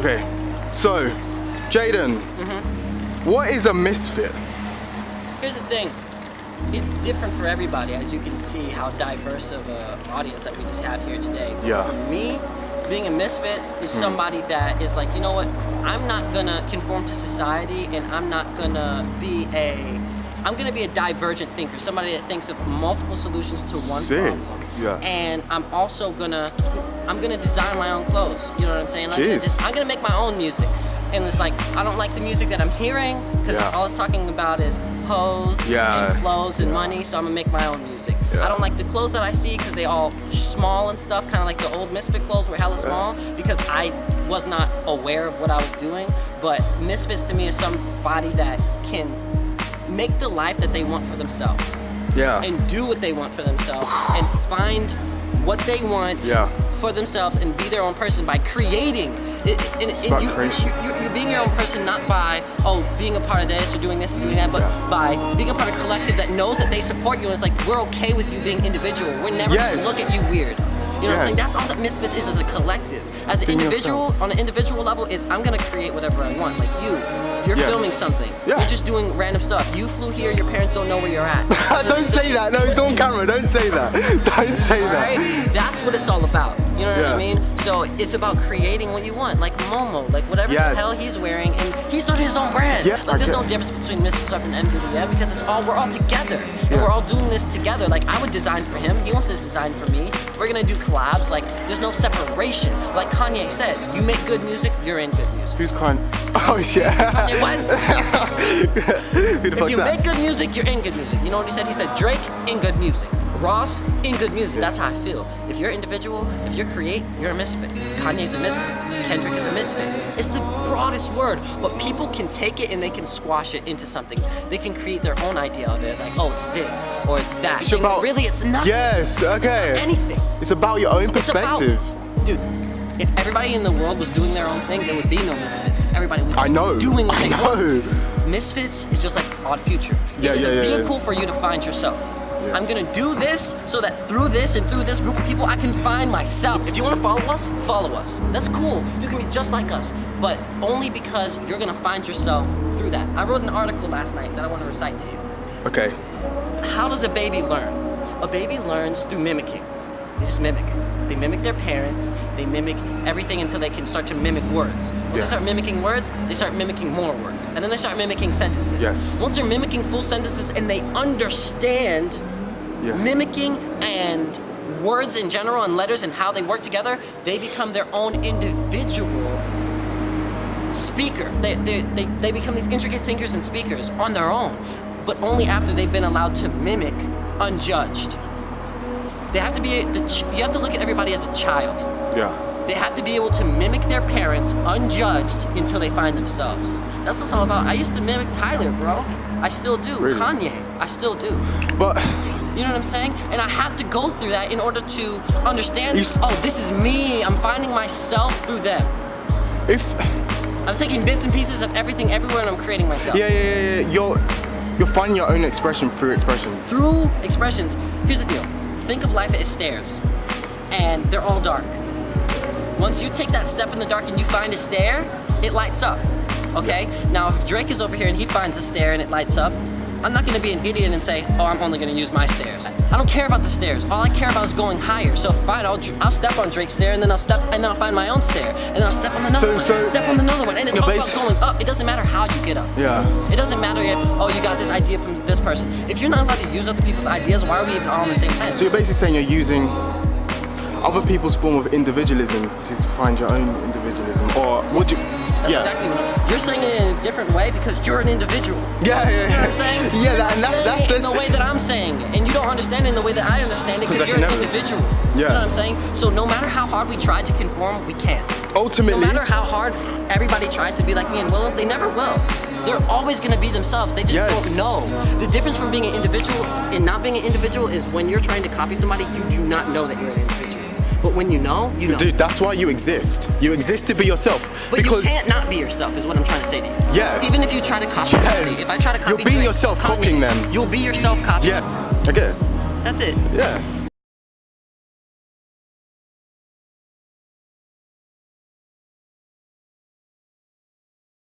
Okay, so, Jaden, what is a misfit? Here's the thing. It's different for everybody, as you can see how diverse of an audience that we just have here today. Yeah. For me, being a misfit is somebody that is like, you know what, I'm not gonna conform to society, and I'm gonna be a divergent thinker, somebody that thinks of multiple solutions to one problem. Yeah. And I'm also gonna design my own clothes. You know what I'm saying? I'm gonna make my own music. And it's like, I don't like the music that I'm hearing, because all it's talking about is hoes and clothes and money, so I'm gonna make my own music. I don't like the clothes that I see, because they all small and stuff, kind of like the old Misfit clothes were hella small, because I was not aware of what I was doing. But Misfits to me is somebody that can make the life that they want for themselves. And do what they want for themselves, and find what they want for themselves, and be their own person by creating. You're being your own person, not by being a part of this or doing this or doing that, but by being a part of a collective that knows that they support you, and it's like, we're okay with you being individual. We're never gonna look at you weird. You know what I'm saying? That's all that Misfits is as a collective. As an individual, on an individual level, it's I'm gonna create whatever I want. Like you're filming something. You're just doing random stuff. You flew here, your parents don't know where you're at. Don't say that. No, it's on camera. Don't say that. Don't say that. Right? That's what it's all about. You know what I mean? So it's about creating what you want. Like Momo, like whatever the hell he's wearing, and he started his own brand. Like there's no difference between Misfits and MDDM, because we're all together. And we're all doing this together. Like I would design for him, he wants to design for me. We're gonna do collabs. Like there's no separation. Like Kanye says, you make good music, you're in good music. Who's Kanye? Oh shit. Kanye West. Who the if you make good music, you're in good music. You know what he said? He said Drake in good music. Ross in good music. That's how I feel. If you're individual, if you create, you're a misfit. Kanye's a misfit. Kendrick is a misfit. It's the broadest word, but people can take it and they can squash it into something. They can create their own idea of it, like, it's this or it's that. It's about, really, it's nothing. Yes, okay. It's not anything. It's about your own perspective. Dude, if everybody in the world was doing their own thing, there would be no Misfits, because everybody would just be doing what they want. Misfits is just like Odd Future. It is a vehicle for you to find yourself. I'm gonna do this so that through this and through this group of people, I can find myself. If you wanna follow us, follow us. That's cool. You can be just like us, but only because you're gonna find yourself through that. I wrote an article last night that I wanna recite to you. Okay. How does a baby learn? A baby learns through mimicking. They just mimic. They mimic their parents, they mimic everything until they can start to mimic words. Once they start mimicking words, they start mimicking more words. And then they start mimicking sentences. Yes. Once they're mimicking full sentences and they understand mimicking and words in general and letters and how they work together, they become their own individual speaker. They become these intricate thinkers and speakers on their own, but only after they've been allowed to mimic unjudged. They have to be, you have to look at everybody as a child. They have to be able to mimic their parents unjudged until they find themselves. That's what it's all about. I used to mimic Tyler, bro. I still do. Really? Kanye, I still do. But you know what I'm saying? And I had to go through that in order to understand, this is me. I'm finding myself through them. I'm taking bits and pieces of everything everywhere, and I'm creating myself. You're finding your own expression through expressions. Through expressions. Here's the deal. Think of life as stairs, and they're all dark. Once you take that step in the dark and you find a stair, it lights up, okay? Now, if Drake is over here and he finds a stair and it lights up, I'm not gonna be an idiot and say, I'm only gonna use my stairs. I don't care about the stairs. All I care about is going higher. So fine, I'll step on Drake's stair, and then I'll find my own stair, and then I'll step on another one, step on another one, and it's all about going up. It doesn't matter how you get up. It doesn't matter if, you got this idea from this person. If you're not allowed to use other people's ideas, why are we even all on the same planet? So you're basically saying you're using other people's form of individualism to find your own individualism, or would you? That's exactly what you're saying it in a different way because you're an individual. You know what I'm saying? That's in the way that I'm saying it, and you don't understand it in the way that I understand it because you're an individual. You know what I'm saying? So no matter how hard we try to conform, we can't. Ultimately, no matter how hard everybody tries to be like me and Willow, they never will. They're always gonna be themselves. They just don't know. The difference from being an individual and not being an individual is when you're trying to copy somebody, you do not know that you're an individual. But when you know, you know. Dude, that's why you exist. You exist to be yourself. But you can't not be yourself, is what I'm trying to say to you. Even if you try to copy somebody, if I try to copy you're being yourself, copying them. You'll be yourself copying. I get it. That's it.